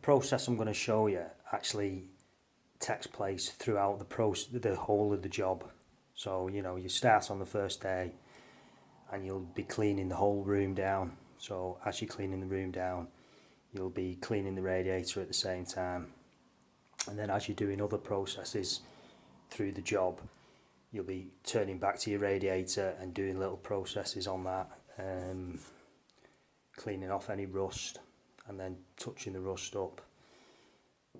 process I'm going to show you actually takes place throughout the whole of the job. So you know, you start on the first day and you'll be cleaning the whole room down. So as you're cleaning the room down, you'll be cleaning the radiator at the same time, and then as you're doing other processes through the job, you'll be turning back to your radiator and doing little processes on that, cleaning off any rust and then touching the rust up,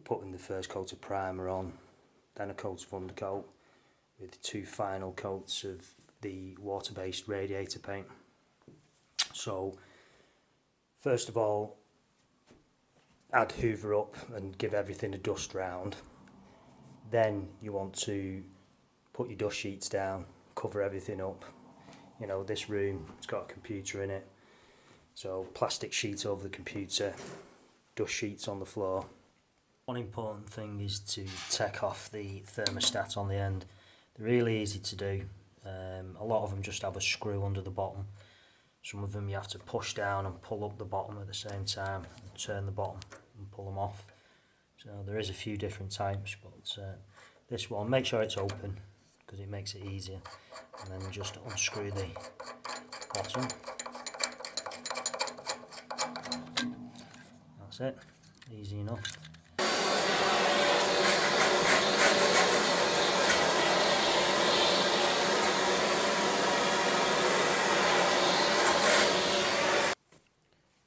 putting the first coat of primer on, then a coat of undercoat with 2 final coats of the water-based radiator paint. So first of all, add hoover up and give everything a dust round. Then you want to put your dust sheets down, cover everything up. You know, this room, it's got a computer in it, so plastic sheet over the computer, dust sheets on the floor. One important thing is to take off the thermostat on the end. They're really easy to do. A lot of them just have a screw under the bottom. Some of them you have to push down and pull up the bottom at the same time, and turn the bottom and pull them off. So there is a few different types, but this one, make sure it's open because it makes it easier, and then just unscrew the bottom. That's it, easy enough.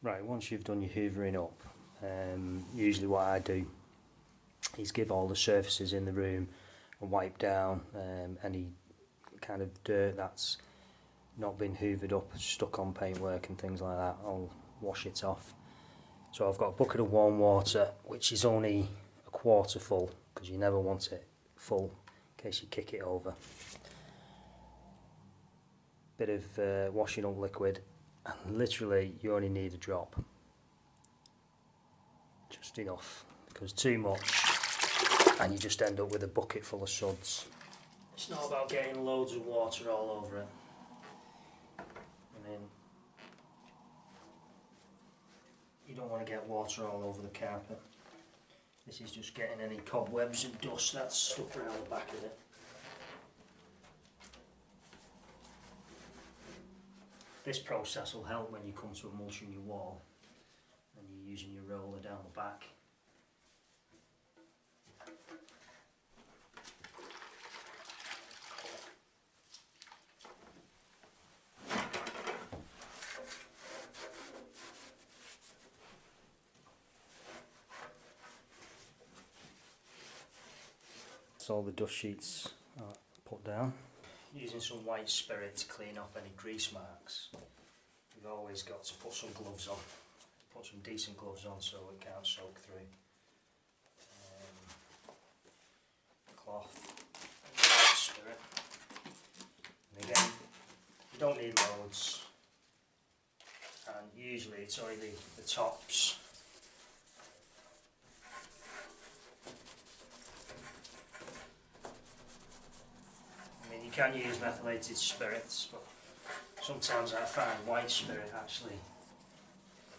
Right, once you've done your hoovering up, usually what I do is give all the surfaces in the room a wipe down. Any kind of dirt that's not been hoovered up, stuck on paintwork and things like that, I'll wash it off. So I've got a bucket of warm water, which is only a quarter full, because you never want it full in case you kick it over. Bit of washing up liquid, and literally you only need a drop, just enough, because too much and you just end up with a bucket full of suds. It's not about getting loads of water all over it. I mean, you don't want to get water all over the carpet. This is just getting any cobwebs and dust that's stuck around the back of it. This process will help when you come to emulsion your wall and you're using your roller down the back. So all the dust sheets are put down. Using some white spirit to clean off any grease marks. You've always got to put some gloves on. Put some decent gloves on so it can't soak through. Cloth, white spirit. And again, you don't need loads. And usually it's only the tops. You can use methylated spirits, but sometimes I find white spirit actually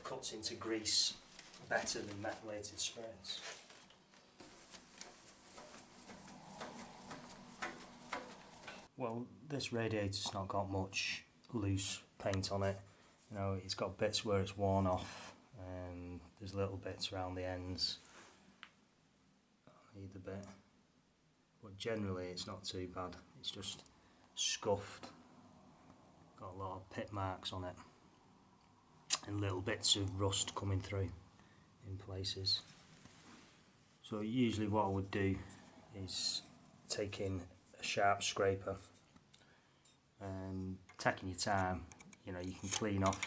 cuts into grease better than methylated spirits. Well, this radiator's not got much loose paint on it. You know, it's got bits where it's worn off, and there's little bits around the ends on either bit. But generally it's not too bad, it's just scuffed, got a lot of pit marks on it and little bits of rust coming through in places. So usually what I would do is take in a sharp scraper and taking your time, you know, you can clean off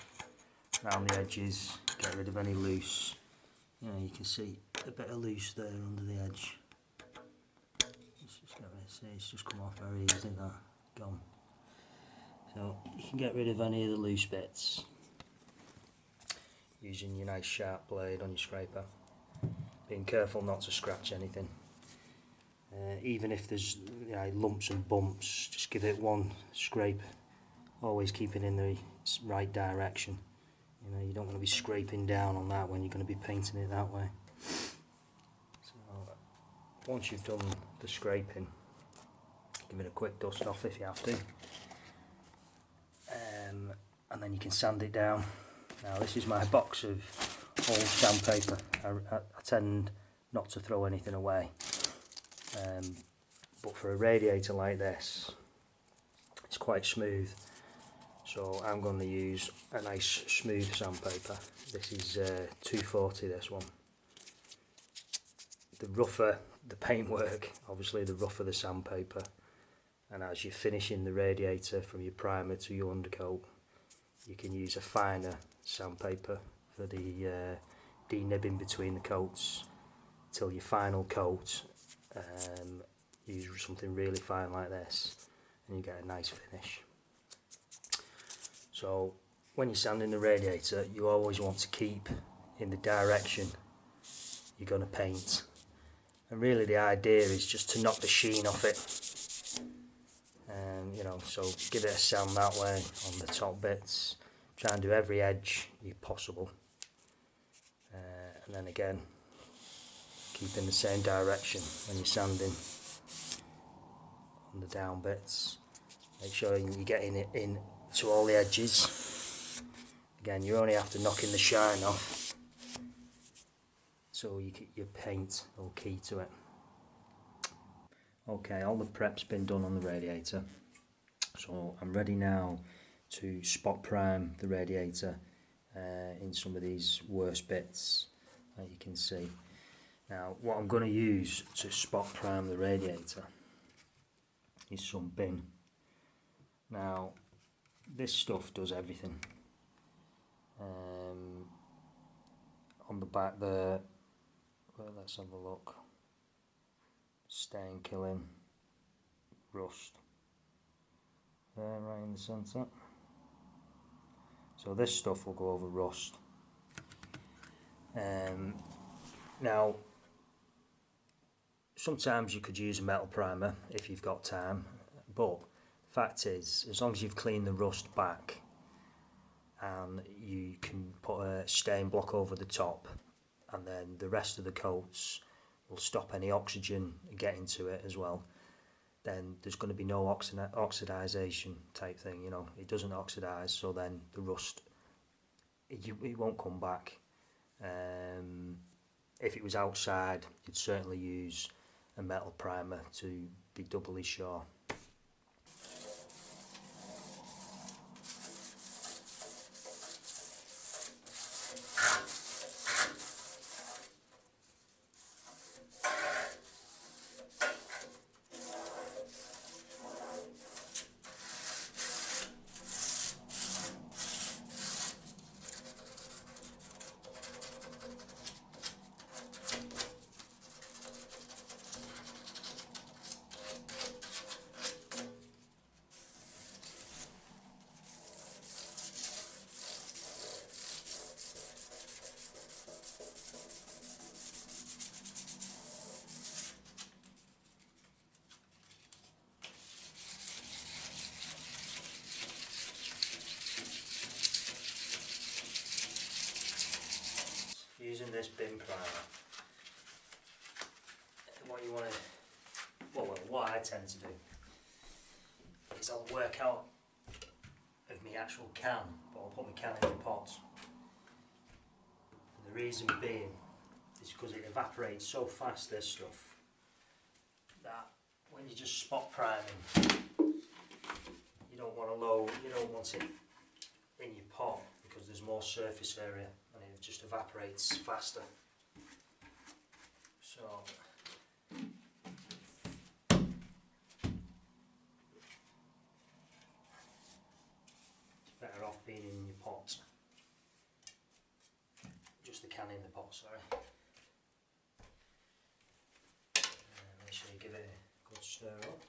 around the edges, get rid of any loose, you know, you can see a bit of loose there under the edge. See, it's just come off very easy, that, gone. So you can get rid of any of the loose bits using your nice sharp blade on your scraper. Being careful not to scratch anything. Even if there's, you know, lumps and bumps, just give it one scrape. Always keep it in the right direction. You know, you don't want to be scraping down on that when you're going to be painting it that way. once you've done the scraping, give it a quick dust off if you have to, and then you can sand it down. Now this is my box of old sandpaper. I tend not to throw anything away, but for a radiator like this, it's quite smooth, so I'm going to use a nice smooth sandpaper. This is 240, this one. The rougher the paintwork, obviously the rougher the sandpaper, and as you're finishing the radiator from your primer to your undercoat, you can use a finer sandpaper for the denibbing between the coats till your final coat. Use something really fine like this and you get a nice finish. So when you're sanding the radiator, you always want to keep in the direction you're going to paint, and really the idea is just to knock the sheen off it. You know, so give it a sand that way on the top bits. Try and do every edge you possible, and then again keep in the same direction when you're sanding on the down bits. Make sure you're getting it in to all the edges. Again, you only have to knock in the shine off, so your paint will key to it. Okay, all the prep's been done on the radiator, so I'm ready now to spot prime the radiator in some of these worst bits that you can see. Now what I'm going to use to spot prime the radiator is some bin. Now this stuff does everything. On the back there, well, let's have a look. Stain killing, rust, there right in the centre. So this stuff will go over rust. Now sometimes you could use a metal primer if you've got time, but the fact is, as long as you've cleaned the rust back and you can put a stain block over the top, and then the rest of the coats will stop any oxygen getting to it as well, then there's going to be no oxidization type thing. You know, it doesn't oxidize, so then the rust, it won't come back. If it was outside, you'd certainly use a metal primer to be doubly sure. Using this bin primer, what you want to, well, what I tend to do is I'll work out of my actual can, but I'll put my can in the pot. And the reason being is because it evaporates so fast, this stuff, that when you just spot priming, you don't want it in your pot because there's more surface area and it just evaporates faster. So it's better off being in your pot. Just the can in the pot, sorry. Make sure you give it a good stir up.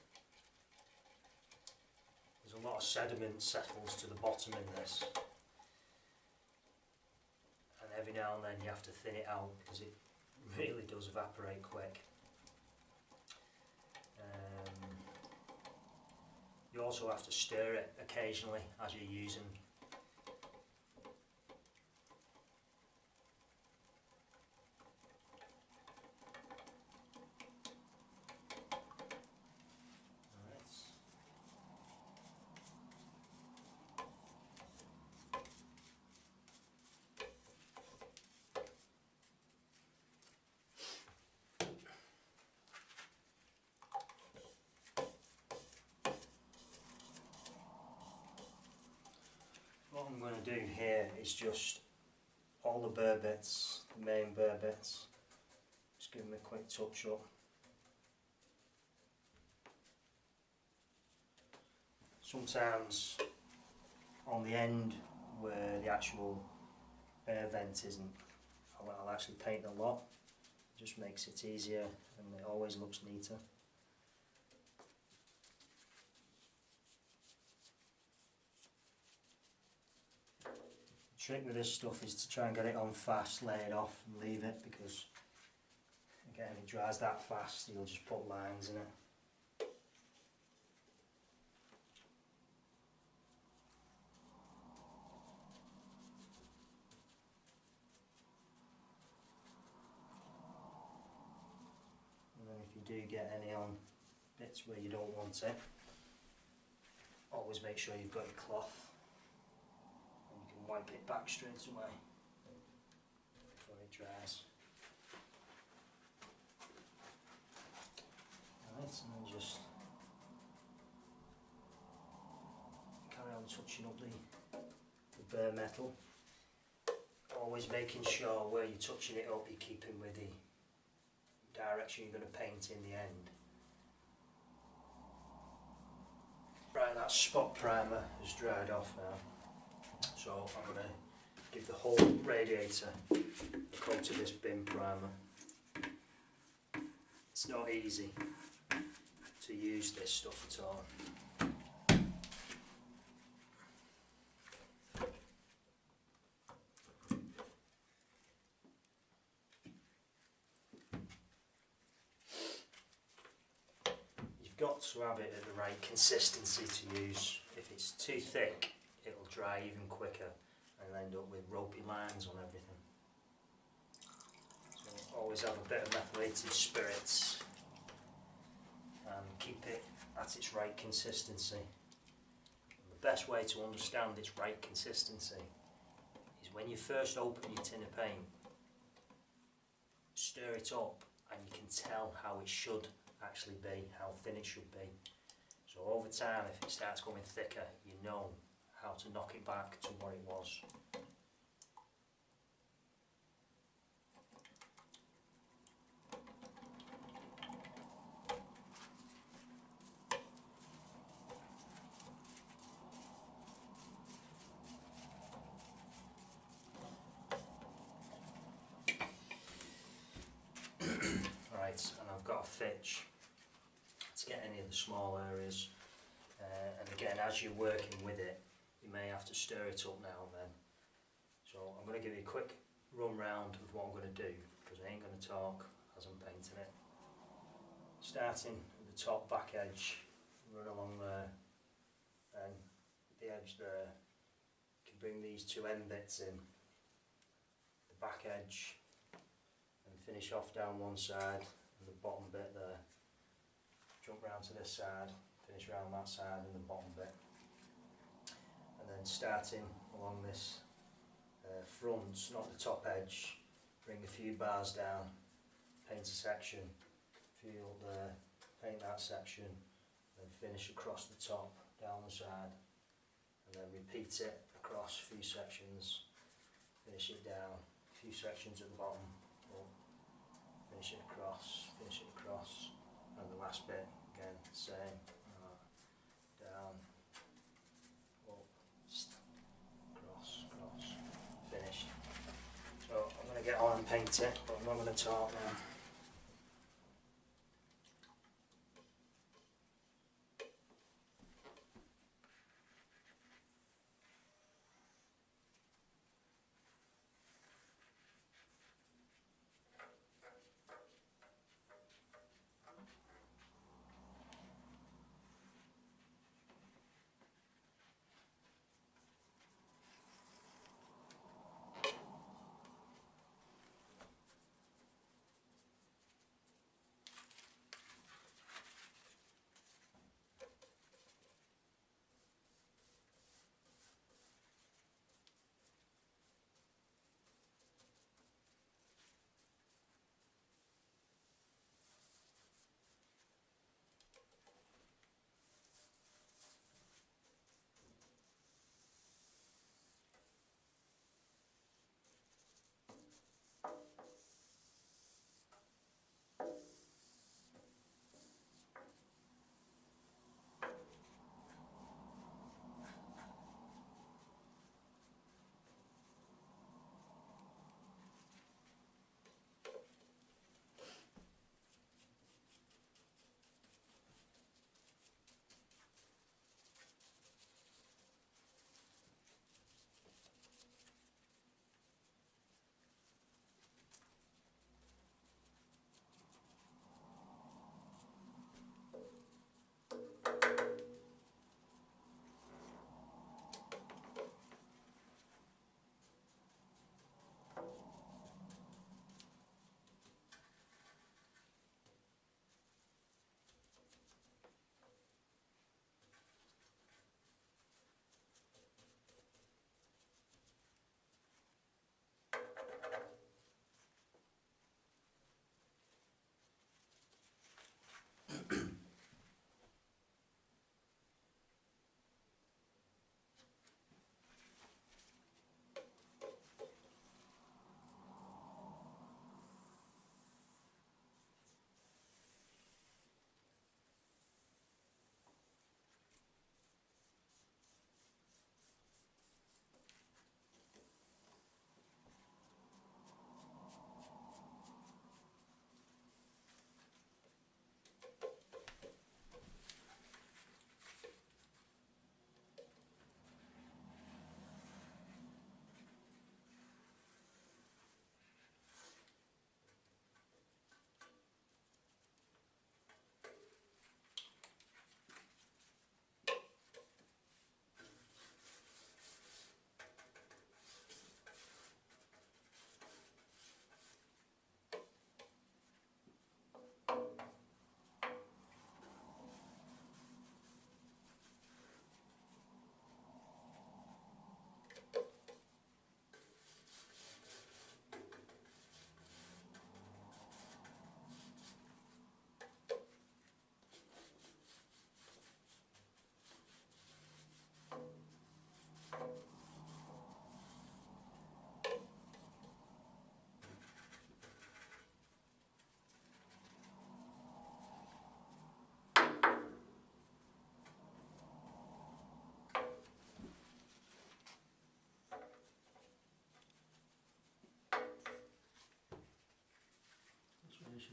There's a lot of sediment settles to the bottom in this, and every now and then you have to thin it out because it really does evaporate quick. You also have to stir it occasionally as you're using. going to do here is just all the burr bits, the main burr bits, just give them a quick touch up. Sometimes on the end where the actual air vent isn't, I'll actually paint the lot. It just makes it easier and it always looks neater. The trick with this stuff is to try and get it on fast, lay it off and leave it, because again it dries that fast, you'll just put lines in it. And then if you do get any on bits where you don't want it, always make sure you've got your cloth and you can wipe it back straight away before it dries. Right, and then just carry on touching up the bare metal, always making sure where you're touching it up you're keeping with the direction you're going to paint in the end. Right, that spot primer has dried off now, so I'm going to give the whole radiator a coat of this bin primer. It's not easy to use this stuff at all. You've got to have it at the right consistency to use. If it's too thick, it'll dry even quicker and end up with ropey lines on everything. So always have a bit of methylated spirits and keep it at its right consistency. And the best way to understand its right consistency is when you first open your tin of paint, stir it up and you can tell how it should actually be, how thin it should be. So over time, if it starts going thicker, you know how to knock it back to what it was. Right, and I've got a fitch to get any of the small areas, and again, as you're working with it, you may have to stir it up now and then. So I'm going to give you a quick run round of what I'm going to do, because I ain't going to talk as I'm painting it. Starting at the top back edge, run along there, and the edge there, you can bring these two end bits in, the back edge, and finish off down one side and the bottom bit there. Jump round to this side, finish around that side and the bottom bit. And then starting along this front, not the top edge, bring a few bars down, paint a section, few up there, paint that section, then finish across the top, down the side, and then repeat it across a few sections, finish it down, a few sections at the bottom, up, finish it across, and the last bit again, same, down, up, cross, finished. So I'm going to get on and paint it, but I'm not going to talk now.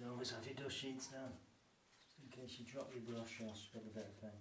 You always have your dust sheets down, just in case you drop your brush or spill a bit of paint.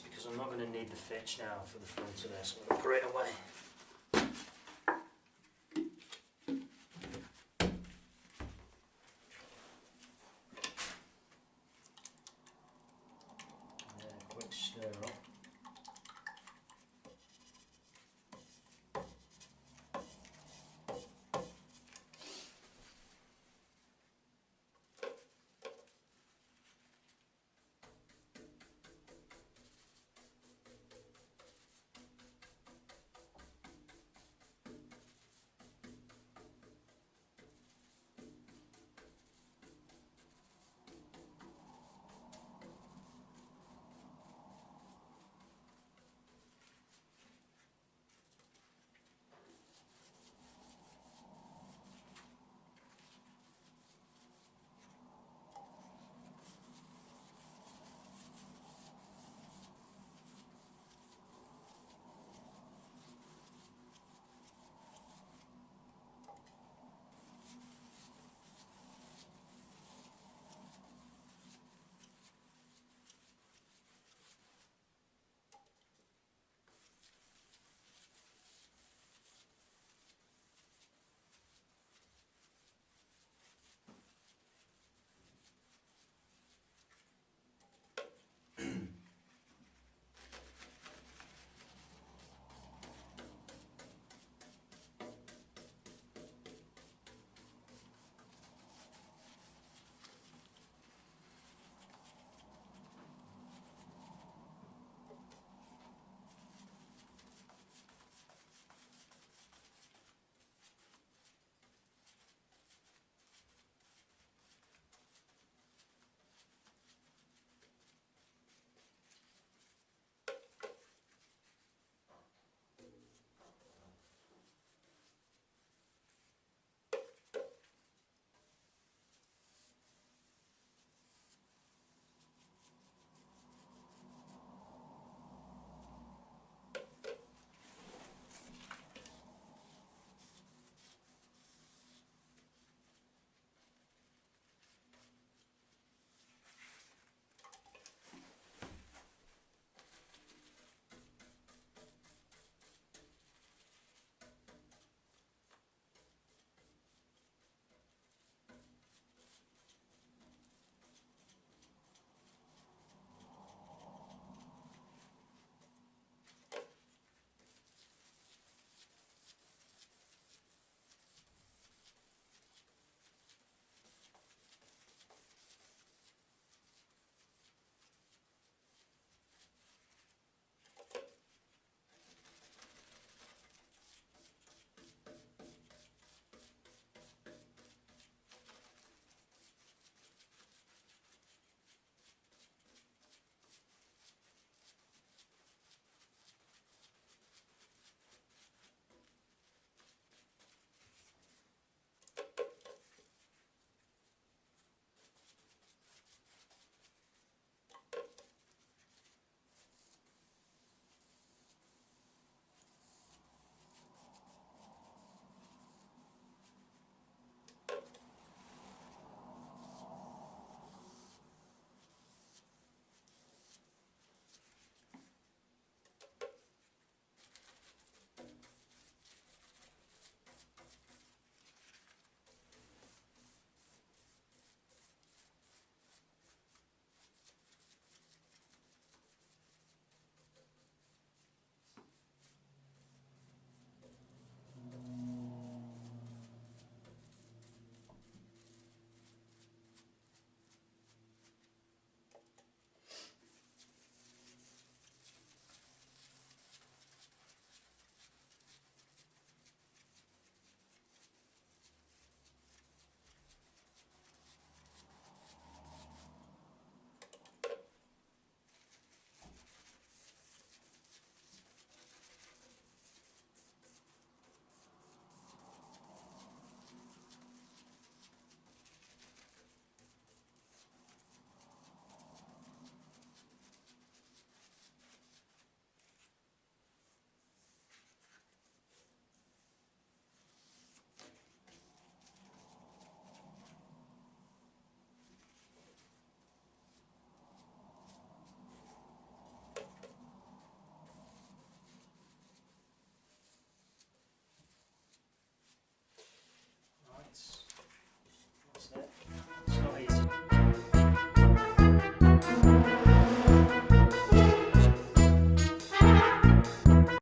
Because I'm not going to need the fitch now for the front of this, I'm going to put it away.